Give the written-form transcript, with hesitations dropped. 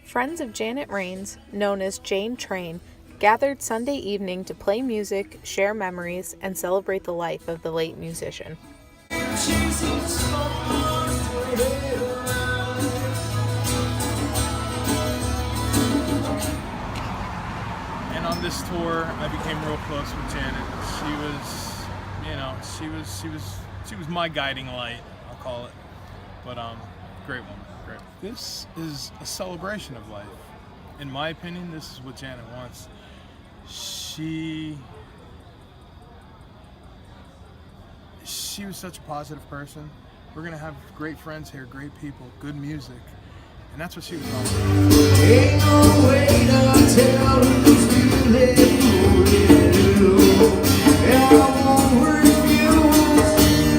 Friends of Janet Rains, known as Jane Train, gathered Sunday evening to play music, share memories, and celebrate the life of the late musician. And on this tour, I became real close with Janet. She was my guiding light, I'll call it. But great woman, great. This is a celebration of life. In my opinion, this is what Janet wants. She was such a positive person. We're gonna have great friends here, great people, good music, and that's what she was all about. Ain't no way to tell